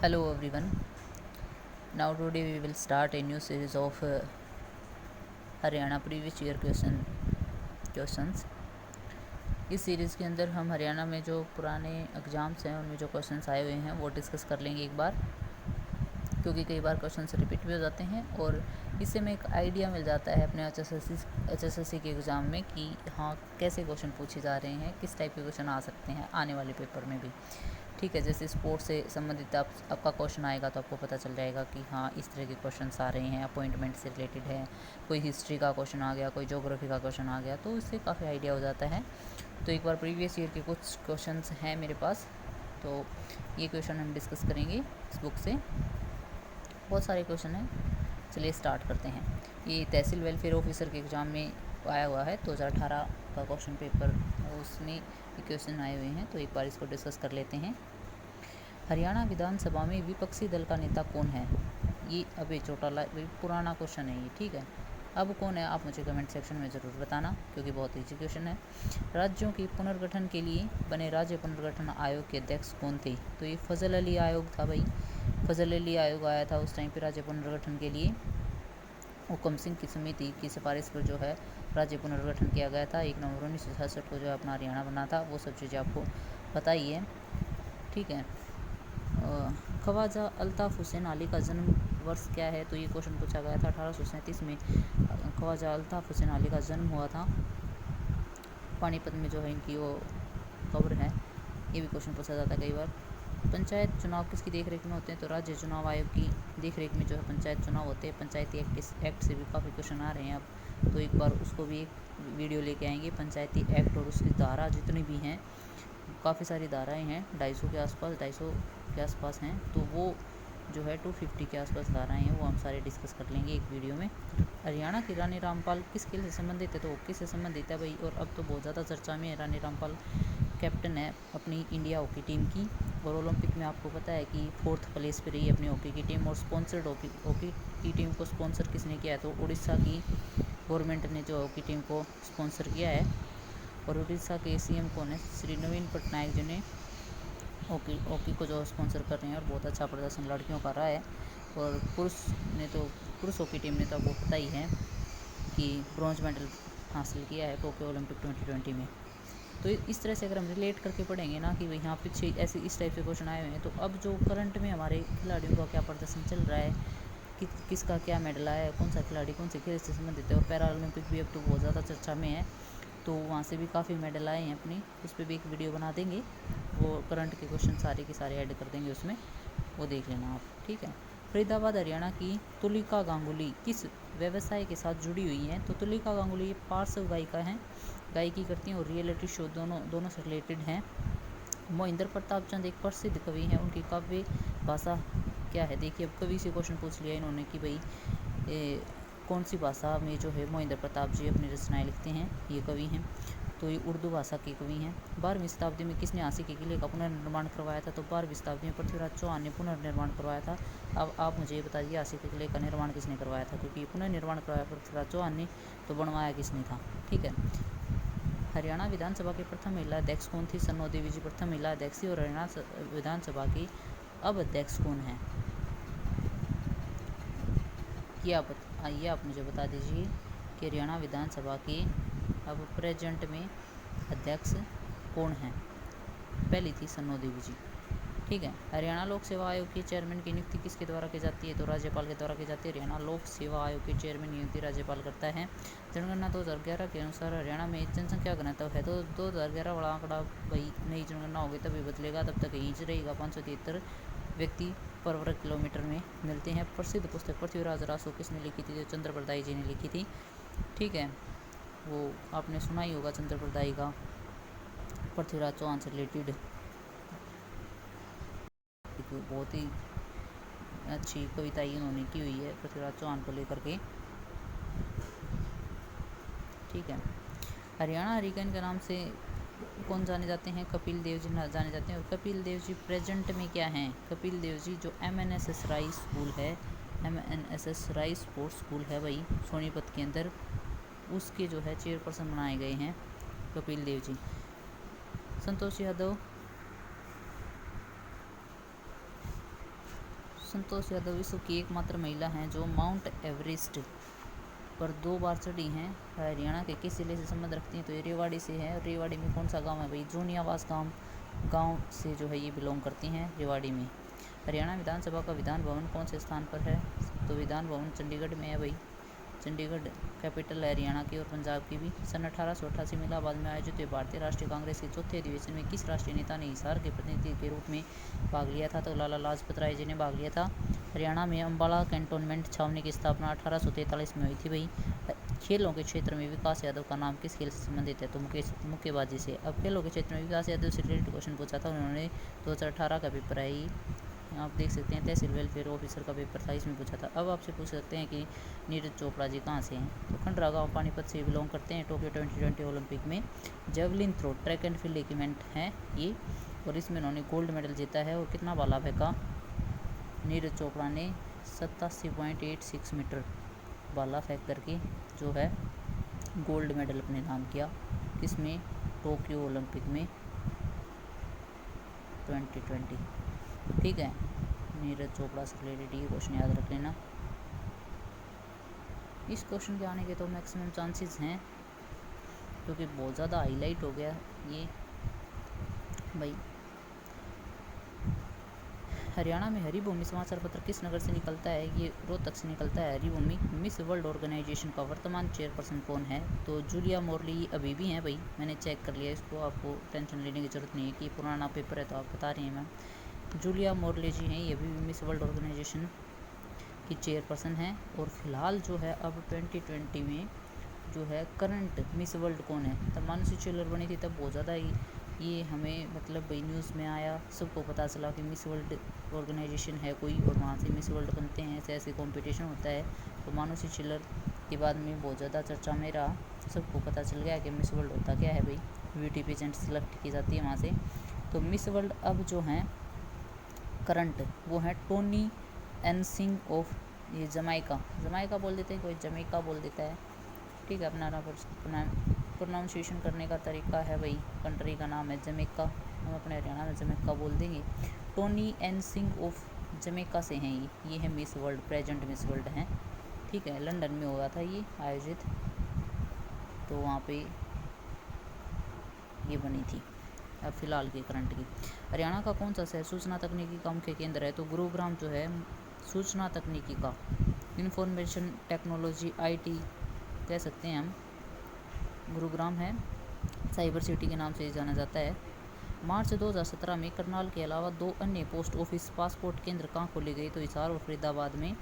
Hello everyone. Now today we will start a new series of Haryana previous year questions. इस series के अंदर हम हरियाणा में जो पुराने एग्ज़ाम्स हैं उनमें जो क्वेश्चंस आए हुए हैं वो डिस्कस कर लेंगे एक बार, क्योंकि कई बार क्वेश्चंस रिपीट भी हो जाते हैं और इससे में एक आइडिया मिल जाता है अपने HSSC के एग्ज़ाम में कि हाँ कैसे क्वेश्चन पूछे जा रहे हैं, किस टाइप के क्वेश्चन आ सकते हैं आने वाले पेपर में भी। ठीक है, जैसे स्पोर्ट्स से संबंधित आपका क्वेश्चन आएगा तो आपको पता चल जाएगा कि हाँ इस तरह के क्वेश्चंस आ रहे हैं, अपॉइंटमेंट से रिलेटेड है, कोई हिस्ट्री का क्वेश्चन आ गया, कोई ज्योग्राफी का क्वेश्चन आ गया, तो इससे काफ़ी आइडिया हो जाता है। तो एक बार प्रीवियस ईयर के कुछ क्वेश्चंस हैं मेरे पास, तो ये क्वेश्चन हम डिस्कस करेंगे इस बुक से। बहुत सारे क्वेश्चन हैं, चलिए स्टार्ट करते हैं। ये तहसील वेलफेयर ऑफिसर के एग्ज़ाम में आया हुआ है 2018 का क्वेश्चन पेपर, उसमें ये क्वेश्चन आए हुए हैं, तो एक बार इसको डिस्कस कर लेते हैं। हरियाणा विधानसभा में विपक्षी दल का नेता कौन है? ये अभय चौटाला, पुराना क्वेश्चन है ये, ठीक है। अब कौन है आप मुझे कमेंट सेक्शन में ज़रूर बताना, क्योंकि बहुत ईजी क्वेश्चन है। राज्यों के पुनर्गठन के लिए बने राज्य पुनर्गठन आयोग के अध्यक्ष कौन थे? तो ये फजल अली आयोग था भाई, फजल अली आयोग आया था उस टाइम पे राज्य पुनर्गठन के लिए। हुकम सिंह की समिति की सिफारिश पर जो है राज्य पुनर्गठन किया गया था। 1 नवंबर 1966 को जो है अपना हरियाणा बना था, वो सब चीज़ें आपको पता ही है, ठीक है। ख्वाजा अल्ताफ़ हुसैन अली का जन्म वर्ष क्या है? तो ये क्वेश्चन पूछा गया था 1837 में ख्वाजा अल्ताफ़ हुसैन अली का जन्म हुआ था। पानीपत में जो है इनकी वो कब्र है, ये भी क्वेश्चन पूछा जाता है कई बार। पंचायत चुनाव किसकी देखरेख में होते हैं? तो राज्य चुनाव आयोग की देखरेख में जो है पंचायत चुनाव होते हैं। पंचायती एक्ट से भी काफ़ी क्वेश्चन आ रहे हैं अब, तो एक बार उसको भी एक वीडियो लेके आएंगे। पंचायती एक्ट और उसकी धारा जितनी भी हैं, काफ़ी सारी धाराएं हैं, 250 के आसपास, 250 के आसपास हैं, तो वो जो है 250 के आसपास धाराएं हैं, वो हम सारे डिस्कस कर लेंगे एक वीडियो में। हरियाणा की रानी रामपाल किस खेल से संबंधित है? तो हॉकी से संबंधित है भाई, और अब तो बहुत ज़्यादा चर्चा में है। रानी रामपाल कैप्टन है अपनी इंडिया हॉकी टीम की, और ओलंपिक में आपको पता है कि 4th प्लेस पे रही अपनी हॉकी की टीम। और स्पॉन्सर्ड हॉकी की टीम को स्पॉन्सर किसने किया है? तो उड़ीसा की गवर्नमेंट ने जो हॉकी टीम को स्पॉन्सर किया है। और उड़ीसा के CM कौन है? श्री नवीन पटनायक जी ने हॉकी को जो स्पॉन्सर कर रहे हैं, और बहुत अच्छा प्रदर्शन लड़कियों का रहा है। और पुरुष हॉकी टीम ने तो आपको पता ही है कि ब्रॉन्ज मेडल हासिल किया है टोक्यो ओलंपिक 2020 में। तो इस तरह से अगर हम रिलेट करके पढ़ेंगे ना कि यहाँ पीछे ऐसे इस टाइप से क्वेश्चन आए हुए हैं, तो अब जो करंट में हमारे खिलाड़ियों का क्या प्रदर्शन चल रहा है, किसका क्या मेडल आया है, कौन सा खिलाड़ी कौन से खेल से संबंधित है। और पैरा ओलंपिक भी अब तो बहुत ज़्यादा चर्चा में है, तो वहाँ से भी काफ़ी मेडल आए हैं अपनी, उस पर भी एक वीडियो बना देंगे, वो करंट के क्वेश्चन सारे के सारे ऐड कर देंगे उसमें, वो देख लेना आप, ठीक है। फरीदाबाद हरियाणा की तुलिका गांगुली किस व्यवसाय के साथ जुड़ी हुई हैं? तो तुलिका गांगुली ये पार्श्व गायिका हैं, गायकी करती हैं और रियलिटी शो दोनों से रिलेटेड हैं। मोहिंद्र प्रताप चंद एक प्रसिद्ध कवि हैं, उनकी काव्य भाषा क्या है? देखिए अब कवि से क्वेश्चन पूछ लिया इन्होंने कि भाई कौन सी भाषा में जो है मोहिंद्र प्रताप जी अपनी रचनाएं लिखते हैं, ये कवि हैं, तो ये उर्दू भाषा के कवि हैं। 12वीं शताब्दी में किसने हांसी के किले का पुनर्निर्माण करवाया था? तो 12वीं शताब्दी में पृथ्वीराज चौहान ने पुनर्निर्माण करवाया था। अब आप मुझे ये बताइए हांसी के किले का निर्माण किसने करवाया था? क्योंकि पुनर्निर्माण करवाया पृथ्वीराज चौहान ने, तो बनवाया किसने था, ठीक है। हरियाणा विधानसभा के प्रथम महिला अध्यक्ष कौन थी? सन्नो देवी जी प्रथम महिला अध्यक्ष थी। और हरियाणा विधानसभा की अब अध्यक्ष कौन है, ये आप मुझे बता दीजिए कि हरियाणा विधानसभा के अब प्रेजेंट में अध्यक्ष कौन है? पहली थी सन्नो देवी जी, ठीक है। हरियाणा लोक सेवा आयोग के चेयरमैन की नियुक्ति किसके द्वारा की जाती है? तो राज्यपाल के द्वारा की जाती है। हरियाणा लोक सेवा आयोग के चेयरमैन नियुक्ति राज्यपाल करता है। जनगणना 2011 के अनुसार हरियाणा में जनसंख्या घनत्व है, तो 2011 वाला आंकड़ा भाई नई जनगणना होगी तभी बदलेगा, तब तक यही रहेगा। 573 व्यक्ति पर वर्ग किलोमीटर में मिलते हैं। प्रसिद्ध पुस्तक पृथ्वीराज रासो किसने लिखी थी? जो चंद्रप्रदायी जी ने लिखी थी, ठीक है। वो आपने सुना ही होगा चंद्रप्रदायी का, पृथ्वीराज चौहान से रिलेटेड बहुत ही अच्छी कविता इन्होंने की हुई है पृथ्वीराज चौहान को लेकर के, ठीक है। हरियाणा हरिकेन के नाम से कौन जाने जाते हैं? कपिल देव जी जाने जाते हैं। और कपिल देव जी प्रेजेंट में क्या हैं? कपिल देव जी जो MNSS राई स्कूल है, MNSS राई स्पोर्ट्स स्कूल है भाई सोनीपत के अंदर, उसके जो है चेयरपर्सन बनाए गए हैं कपिल देव जी। संतोष यादव संतोष यादव विश्व की एकमात्र महिला हैं जो माउंट एवरेस्ट पर 2 बार चढ़ी हैं। हरियाणा के किस जिले से संबंध रखती हैं? तो ये रेवाड़ी से है। रेवाड़ी में कौन सा गांव है भाई? जोनियावास गांव से जो है ये बिलोंग करती हैं, रेवाड़ी में। हरियाणा विधानसभा का विधान भवन कौन से स्थान पर है? तो विधान भवन चंडीगढ़ में है भाई। चंडीगढ़ कैपिटल है हरियाणा की और पंजाब की भी। सन 1888 में इलाहाबाद में आयोजित हुए भारतीय राष्ट्रीय कांग्रेस के चौथे अधिवेशन में किस राष्ट्रीय नेता ने हिसार के प्रतिनिधि के रूप में भाग लिया था? तो लाला लाजपत राय जी ने भाग लिया था। हरियाणा में अम्बाला कैंटोनमेंट छावनी की स्थापना 1843 में हुई थी भाई। खेलों के क्षेत्र में विकास यादव का नाम किस खेल से संबंधित है? तो मुक्केबाजी से। अब खेलों के क्षेत्र में विकास यादव से रिलेटेड क्वेश्चन पूछा था उन्होंने 2018 का पेपर है। आप देख सकते हैं तहसील वेलफेयर ऑफिसर का पेपर था, इसमें पूछा था। अब आपसे पूछ सकते हैं कि नीरज चोपड़ा जी कहाँ से हैं? तो खंडरा गाँव पानीपत से बिलोंग करते हैं। टोक्यो 2020 ओलंपिक में javelin throw track and field event है ये, और इसमें उन्होंने गोल्ड मेडल जीता है। और कितना भाला फेंका? नीरज चोपड़ा ने 87.86 मीटर भाला फेंक करके जो है गोल्ड मेडल अपने नाम किया। किसमें? टोक्यो ओलंपिक में 2020। ठीक है, नीरज चोपड़ा से रिलेटेड ये क्वेश्चन याद रख लेना। इस क्वेश्चन के आने के तो मैक्सिमम चांसेस हैं, क्योंकि बहुत ज़्यादा हाईलाइट हो गया ये भाई। हरियाणा में हरिभूमि समाचार पत्र किस नगर से निकलता है? ये रोहतक से निकलता है हरिभूमि। मिस वर्ल्ड ऑर्गेनाइजेशन का वर्तमान चेयरपर्सन कौन है? तो जूलिया मोरली अभी भी हैं भाई, मैंने चेक कर लिया इसको, आपको टेंशन लेने की जरूरत नहीं है कि पुराना पेपर है तो आप बता रहे हैं मैम। जूलिया मोरले जी हैं, ये भी मिस वर्ल्ड ऑर्गेनाइजेशन की चेयरपर्सन हैं। और फिलहाल जो है अब 2020 में जो है करंट मिस वर्ल्ड कौन है? तब मानुषी चिल्लर बनी थी, तब बहुत ज़्यादा ये हमें मतलब भाई न्यूज़ में आया, सबको पता चला कि मिस वर्ल्ड ऑर्गेनाइजेशन है कोई, और वहाँ से मिस वर्ल्ड बनते हैं, ऐसे ऐसे कॉम्पिटिशन होता है। तो मानुषी चिल्लर के बाद में बहुत ज़्यादा चर्चा में रहा, सबको पता चल गया कि मिस वर्ल्ड होता क्या है भाई। ब्यूटी पेजेंट सेलेक्ट की जाती है वहाँ से। तो मिस वर्ल्ड अब जो हैं करंट वो है टोनी एनसिंग ऑफ ये जमाइका बोल देते हैं, कोई जमैका बोल देता है। ठीक है, अपना प्रोनाउंसिएशन करने का तरीका है भाई। कंट्री का नाम है जमैका, हम अपने हरियाणा में जमैका बोल देंगे। टोनी एनसिंग ऑफ जमैका से हैं ये है miss world, present miss world हैं। ठीक है, लंदन में हुआ था ये आयोजित, तो वहाँ पे ये बनी थी। अब फिलहाल की करंट की। हरियाणा का कौन सा शहर सूचना तकनीकी का मुख्य केंद्र है? तो गुरुग्राम जो है सूचना तकनीकी का, इंफॉर्मेशन टेक्नोलॉजी IT कह सकते हैं हम, गुरुग्राम है, साइबर सिटी के नाम से जाना जाता है। मार्च 2017 में करनाल के अलावा 2 अन्य पोस्ट ऑफिस पासपोर्ट केंद्र कहाँ खोले गए? तो हिसार और फरीदाबाद में।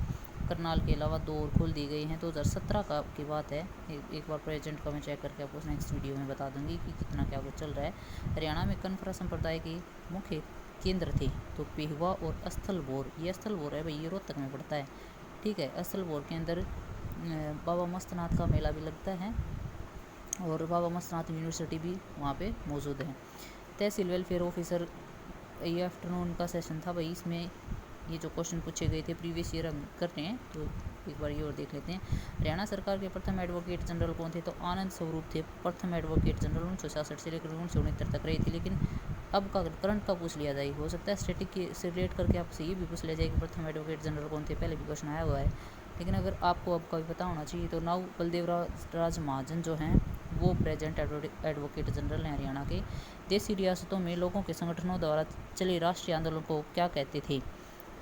करनाल के अलावा 2 और खोल दिए गए हैं। 2017 का की बात है। एक बार प्रेजेंट का मैं चेक करके आपको नेक्स्ट वीडियो में बता दूंगी कि कितना क्या कुछ चल रहा है। हरियाणा में कनफरा संप्रदाय के मुख्य केंद्र थे तो पेहवा और स्थलबोर। ये स्थलबोर है भाई, ये रोहतक में पड़ता है। ठीक है, स्थलबोर के अंदर बाबा मस्तनाथ का मेला भी लगता है और बाबा मस्तनाथ यूनिवर्सिटी भी वहाँ पे मौजूद है। तहसील वेलफेयर ऑफिसर, ये आफ्टरनून का सेशन था भाई, इसमें ये जो क्वेश्चन पूछे गए थे प्रीवियस ईयर हम कर रहे हैं, तो एक बार ये और देख लेते हैं। हरियाणा सरकार के प्रथम एडवोकेट जनरल कौन थे? तो आनंद स्वरूप थे प्रथम एडवोकेट जनरल। 1966 से लेकर 1969 तक रहे थे। लेकिन अब का करंट का पूछ लिया जाए, हो सकता है स्टैटिक से रिलेट करके आपसे ये भी पूछ लिया जाए कि प्रथम एडवोकेट जनरल कौन थे, पहले भी क्वेश्चन आया हुआ है। लेकिन अगर आपको अब का भी पता होना चाहिए तो नाउ बलदेव राज महाजन जो हैं वो प्रेजेंट एडवोकेट जनरल हैं हरियाणा के। देसी रियासतों में लोगों के संगठनों द्वारा चले राष्ट्रीय आंदोलन को क्या कहते थे?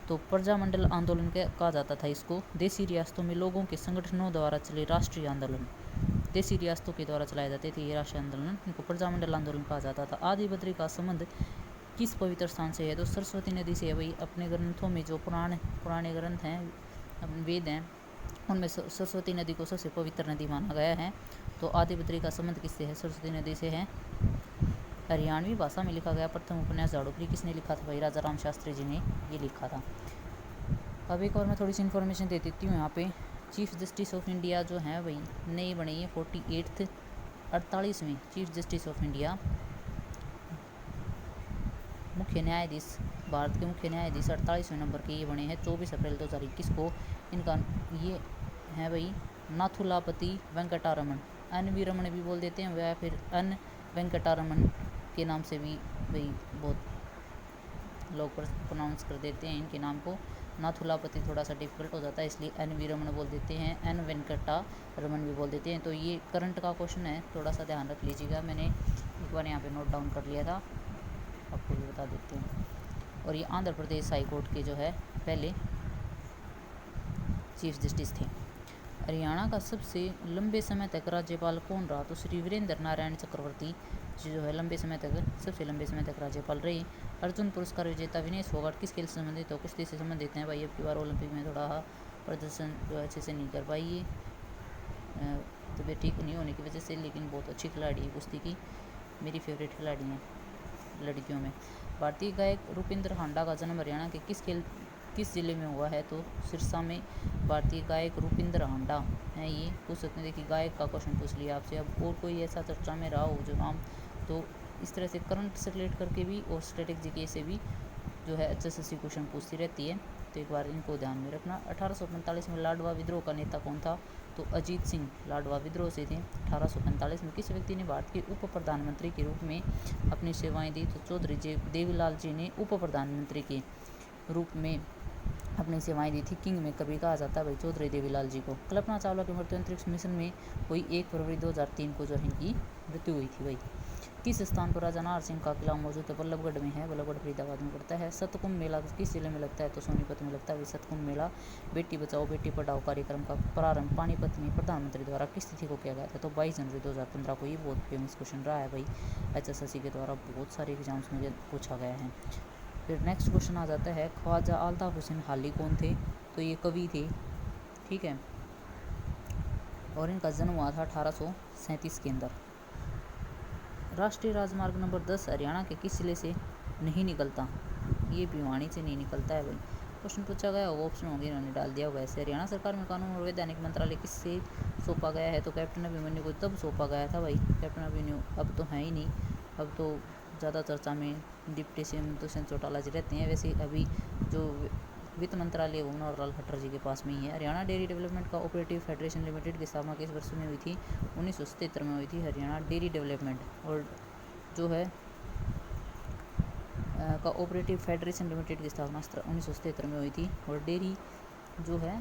तो प्रजामंडल आंदोलन कहा जाता था इसको। देसी रियासतों में लोगों के संगठनों द्वारा चले राष्ट्रीय आंदोलन, देसी रियासतों के द्वारा चलाए जाते थे ये राष्ट्रीय आंदोलन, इनको प्रजामंडल आंदोलन कहा जाता था। आदि बद्री का संबंध किस पवित्र स्थान से है? तो सरस्वती नदी से है भाई। अपने ग्रंथों में जो पुराने ग्रंथ हैं, वेद हैं, उनमें सरस्वती नदी को सबसे पवित्र नदी माना गया है। तो आदि बद्री का संबंध किससे है? सरस्वती नदी से है। हरियाणवी भाषा में लिखा गया प्रथम उपन्यास झाड़ूपरी किसने लिखा था भाई? राजा राम शास्त्री जी ने ये लिखा था। अब एक और मैं थोड़ी सी इन्फॉर्मेशन दे देती हूँ यहाँ पे। चीफ जस्टिस ऑफ इंडिया जो है भाई नई बनी है 48वीं चीफ जस्टिस ऑफ इंडिया, मुख्य न्यायाधीश, भारत के मुख्य न्यायाधीश 48वें नंबर के ये बने हैं 24 अप्रैल 2021 को। इनका ये है भाई नाथुलापति वेंकटारमण, NV रमन भी बोल देते हैं, या फिर N वेंकटारमण के नाम से भी भाई बहुत लोग प्रोनाउंस कर देते हैं इनके नाम को। नाथुलापति थोड़ा सा डिफिकल्ट हो जाता है, इसलिए एन वी रमन बोल देते हैं, एन वेंकटा रमन भी बोल देते हैं। तो ये करंट का क्वेश्चन है, थोड़ा सा ध्यान रख लीजिएगा। मैंने एक बार यहाँ पे नोट डाउन कर लिया था, आपको भी बता देते हैं। और ये आंध्र प्रदेश हाई कोर्ट के जो है पहले चीफ जस्टिस थे। हरियाणा का सबसे लंबे समय तक राज्यपाल कौन रहा? तो श्री वीरेंद्र नारायण चक्रवर्ती जो है लंबे समय तक, सबसे लंबे समय तक राज्यपाल रहे। अर्जुन पुरस्कार विजेता विनेश फोगाट किस खेल से संबंधित हो? कुश्ती से संबंधित हैं भाई। अब की बार ओलंपिक में थोड़ा प्रदर्शन जो अच्छे से नहीं कर पाई है, तबीयत ठीक नहीं होने की वजह से, लेकिन बहुत अच्छी खिलाड़ी है कुश्ती की, मेरी फेवरेट खिलाड़ी हैं लड़कियों में। भारतीय गायक रूपिंदर हांडा का जन्म हरियाणा के किस जिले में हुआ है? तो सिरसा में। भारतीय गायक रूपिंदर हांडा हैं, ये पूछ सकते हैं। देखिए गायक का क्वेश्चन पूछ लिया आपसे। अब और कोई ऐसा चर्चा में रहा हो जो नाम, तो इस तरह से करंट से रिलेट करके भी और स्ट्रेटेजी के से भी जो है HSSC क्वेश्चन पूछती रहती है, तो एक बार इनको ध्यान में रखना। 1845 में लाडवा विद्रोह का नेता कौन था? तो अजीत सिंह लाडवा विद्रोह से थे 1845 में। किस व्यक्ति ने भारत के उप प्रधानमंत्री के रूप में अपनी सेवाएं दी? तो चौधरी देवीलाल जी ने उप प्रधानमंत्री के रूप में अपनी सेवाएं दी थी। किंग में कभी कहा जाता है भाई चौधरी देवीलाल जी को। कल्पना चावला की मृत्यु अंतरिक्ष मिशन में हुई 1 फरवरी 2003 को जो है इनकी मृत्यु हुई थी भाई। किस स्थान पर राजा नाहर सिंह का किला मौजूद है? बल्लभगढ़ में है, बल्लभगढ़ फरीदाबाद में पड़ता है। सतकुंभ मेला किस जिले में लगता है? तो सोनीपत में लगता है। सतकुंभ मेला बेटी बचाओ बेटी पढ़ाओ कार्यक्रम का प्रारंभ पानीपत में प्रधानमंत्री द्वारा किस तिथि को किया गया था? तो 22 जनवरी 2015 को। ये बहुत फेमस क्वेश्चन रहा है भाई, HSSC के द्वारा बहुत सारे एग्जाम्स में पूछा गया है। फिर नेक्स्ट क्वेश्चन आ जाता है, ख्वाजा अल्ताफ हुसैन हाली कौन थे? तो ये कवि थे, ठीक है, और इनका जन्म हुआ था 1837 के अंदर। राष्ट्रीय राजमार्ग नंबर 10 हरियाणा के किस जिले से नहीं निकलता? ये भिवानी से नहीं निकलता है भाई। क्वेश्चन पूछा गया, वो ऑप्शन होंगे इन्होंने डाल दिया होगा ऐसे। हरियाणा सरकार में कानून और वैधानिक मंत्रालय किससे सौंपा गया है? तो कैप्टन अभिमन्यु को तब सौंपा गया था भाई। कैप्टन अभिमन्यु अब तो है ही नहीं, अब तो ज़्यादा चर्चा में डिप्टी सीएम दुष्यंत चौटाला जी रहते हैं। वैसे अभी जो वित्त मंत्रालय वो मनोहर खट्टर जी के पास में ही है। हरियाणा डेयरी डेवलपमेंट का ऑपरेटिव फेडरेशन लिमिटेड की स्थापना किस वर्ष में हुई थी? 1977 में हुई थी हरियाणा डेयरी डेवलपमेंट, और जो है का ऑपरेटिव फेडरेशन लिमिटेड की स्थापना 1977 में हुई थी। और डेयरी जो है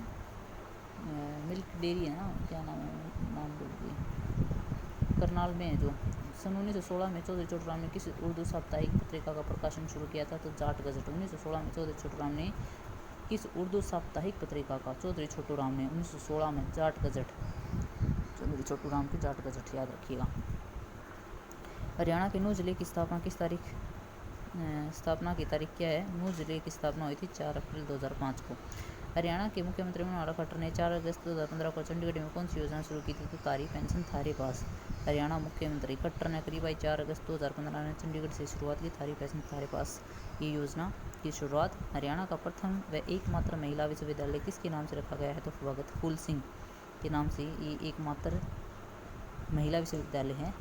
मिल्क डेयरी है ना, क्या नाम है, नाम भूल गई, करनाल में है जो। सन 1916 में चौधरी छोटूराम ने किस उर्दू साप्ताहिक पत्रिका का प्रकाशन शुरू किया था? तो जाट गजट। 1916 में चौधरी छोटूराम ने किस उर्दू साप्ताहिक पत्रिका का, चौधरी छोटूराम ने 1916 में जाट गजट, चौधरी छोटूराम की जाट गजट याद रखिएगा। हरियाणा के नूह जिले की स्थापना किस तारीख, स्थापना की तारीख क्या है? नूह जिले की स्थापना हुई थी 4 अप्रैल 2005 को। हरियाणा के मुख्यमंत्री मनोहर खट्टर ने 4 अगस्त 2015 को चंडीगढ़ में कौन सी योजना शुरू की थी? तो थारी पेंशन थारे पास। हरियाणा मुख्यमंत्री खट्टर ने करीब 4 अगस्त 2015 में चंडीगढ़ से शुरुआत की थारी पेंशन थारे पास ये योजना की शुरुआत। हरियाणा का प्रथम व एकमात्र महिला विश्वविद्यालय किसके नाम से रखा गया है? तो भगत फूल सिंह के नाम से ये एकमात्र महिला विश्वविद्यालय है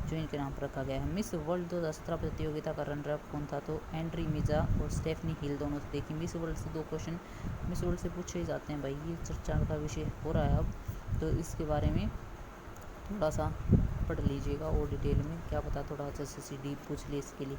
जो इनके नाम पर रखा गया है। मिस वर्ल्ड 2017 प्रतियोगिता का रनर अप कौन था? तो एंड्री मिजा और स्टेफनी हिल दोनों थे। देखिए मिस वर्ल्ड से 2 क्वेश्चन मिस वर्ल्ड से पूछे ही जाते हैं भाई, ये चर्चा का विषय हो रहा है अब, तो इसके बारे में थोड़ा सा पढ़ लीजिएगा और डिटेल में, क्या पता थोड़ा HSSC डीप पूछ ले इसके लिए।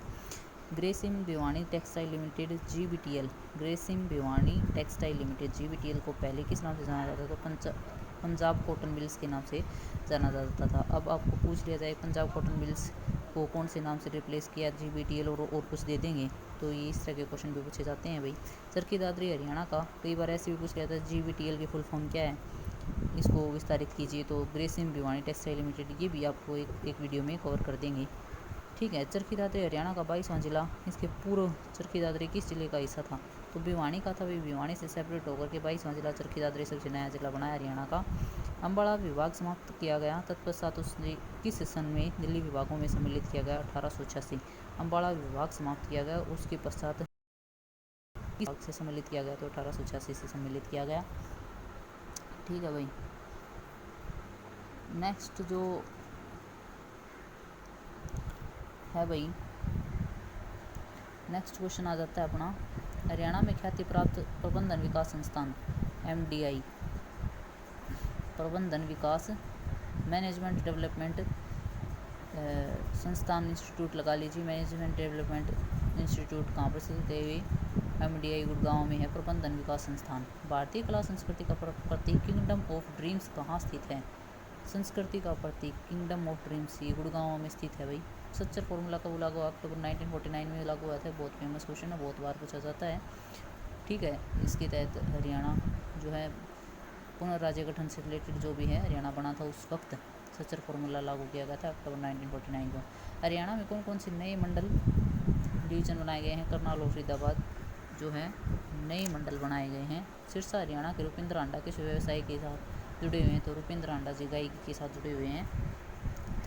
Grasim Bhiwani textile limited GVTL, Grasim Bhiwani textile limited GVTL को पहले किस नाम से जाना जाता था? तो पंजाब कॉटन मिल्स के नाम से जाना जाता था। अब आपको पूछ लिया जाए पंजाब कॉटन मिल्स को कौन से नाम से रिप्लेस किया? GVTL और कुछ दे देंगे, तो ये इस तरह के क्वेश्चन भी पूछे जाते हैं भाई। चरखी दादरी हरियाणा का कई बार ऐसे भी पूछ लिया था GVTL की फुल फॉर्म क्या है, इसको विस्तारित कीजिए। तो ग्रेसिम भिवानी टेक्सटाइल लिमिटेड, ये भी आपको एक वीडियो में कवर कर देंगे, ठीक है। चरखी दादरी हरियाणा का 22वां जिला, इसके पूर्व चरखी दादरी किस जिले का हिस्सा था? तो भिवानी का था भाई। भिवानी से सेपरेट होकर के 22वां जिला चरखी दादरी सबसे नया जिला बना है हरियाणा का। अम्बाला विभाग समाप्त किया गया, तत्पश्चात उसे किस सन में दिल्ली विभागों में सम्मिलित किया गया? 1886। अम्बाला विभाग समाप्त किया गया, उसके पश्चात किस विभाग से सम्मिलित किया गया? तो 1886 से सम्मिलित किया गया, ठीक है भाई। नेक्स्ट जो है भाई, नेक्स्ट क्वेश्चन आ जाता है अपना, हरियाणा में ख्याति प्राप्त प्रबंधन विकास संस्थान MDI, प्रबंधन विकास मैनेजमेंट डेवलपमेंट संस्थान इंस्टीट्यूट लगा लीजिए। मैनेजमेंट डेवलपमेंट इंस्टीट्यूट कहाँ पर स्थित है? MDI गुड़गांव में है। प्रबंधन विकास संस्थान। भारतीय कला संस्कृति का प्रतीक किंगडम ऑफ ड्रीम्स कहाँ स्थित है? संस्कृति का प्रतीक किंगडम ऑफ ड्रीम्स ये गुड़गांव में स्थित है भाई। सच्चर फॉर्मूला कब लागू हुआ? अक्टूबर 1949 में लागू हुआ था। बहुत फेमस क्वेश्चन है, बहुत बार पूछा जाता है। ठीक है, इसके तहत हरियाणा जो है पुनर्राज्य गठन से रिलेटेड जो भी है हरियाणा बना था उस वक्त सच्चर फॉर्मूला लागू किया गया था अक्टूबर 1949 को। हरियाणा में कौन कौन से नए मंडल डिवीजन बनाए गए हैं? करनाल और फरीदाबाद जो है नए मंडल बनाए गए हैं। सिरसा हरियाणा के रुपिंद्र हांडा किस व्यवसाय के साथ जुड़े हुए हैं? तो रुपिंद्र हांडा जी गायकी के साथ जुड़े हुए हैं।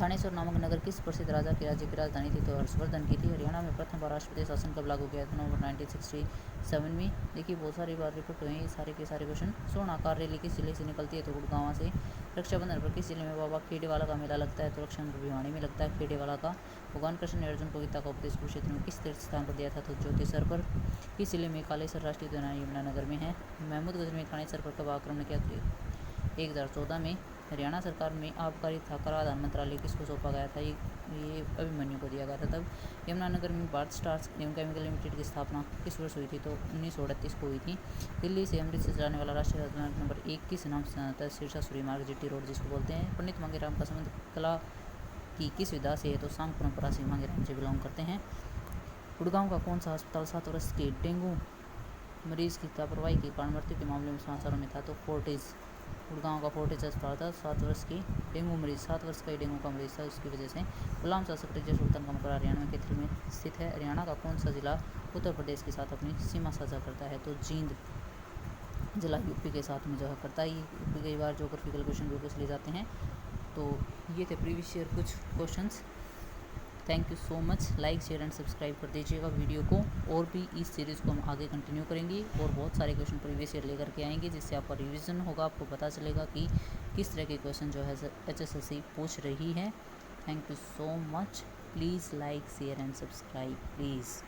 थानेश्वर नामक नगर किस प्रसिद्ध राजा के राज्य की राजधानी थी? तो हर्षवर्धन की थी। हरियाणा में प्रथम बार राष्ट्रपति शासन कब लागू किया था? नवंबर 1967 में। देखिए बहुत सारी बार रिपीट हुए हैं सारे के सारे क्वेश्चन। स्वर्णाकार रैली किस जिले से निकलती है? तो गुड़गांव से। रक्षाबंधन पर किस जिले में बाबा खेडेवाला का मेला लगता है? तो रक्षाबंधन भिवानी में लगता है खेडेवाला का। भगवान कृष्ण ने अर्जुन को गीता का उपदेश कुरुक्षेत्र में किस तीर्थ स्थान पर दिया था? तो ज्योतिसर पर। किस जिले में कालेसर राष्ट्रीय उद्यान यमुनानगर में है? महमूदगंज में थानेसर पर कब आक्रमण किया? 2014 में। हरियाणा सरकार में आबकारी तथा कराधान मंत्रालय किसको सौंपा गया था? ये अभिमन्यु को दिया गया था तब। यमुनानगर में भारत स्टार्च एवं केमिकल लिमिटेड की स्थापना किस वर्ष हुई थी? तो 1938 को हुई थी। दिल्ली से अमृतसर जाने वाला राष्ट्रीय राजमार्ग नंबर 1 किस नाम से जाता है? सिरसा सूरी मार्ग, जीटी रोड जिसको बोलते हैं। पंडित मांगेराम का संबंध कला की किस विधा से है? तो सांग परंपरा से मांगेराम से बिलोंग करते हैं। गुड़गांव का कौन सा अस्पताल 7 वर्ष के डेंगू मरीज की लापरवाही के कारण मृत्यु के मामले में समाचारों में था? तो फोर्टिज। गुड़गांव का फोर्टिज अस्पताल था। 7 वर्ष की डेंगू मरीज, 7 वर्ष का ही डेंगू का मरीज था, उसकी वजह से। गुलाम शासक टिपू सुल्तान का मकबरा हरियाणा में कैथल में स्थित है। हरियाणा का कौन सा जिला उत्तर प्रदेश के साथ अपनी सीमा साझा करता है? तो जींद जिला यूपी के साथ में जो करता है। ये कई बार जोग्राफिकल क्वेश्चन भी पूछ लिए जाते हैं। तो ये थे प्रीवियस ईयर कुछ questions. Thank you so much. Like share and subscribe कर दीजिएगा वीडियो को। और भी इस सीरीज़ को हम आगे कंटिन्यू करेंगे और बहुत सारे क्वेश्चन प्रीवियस ईयर लेकर के आएंगे, जिससे आपका रिवीजन होगा, आपको पता चलेगा कि किस तरह के क्वेश्चन जो है HSLC पूछ रही है। Thank you so much. Please like share and subscribe please.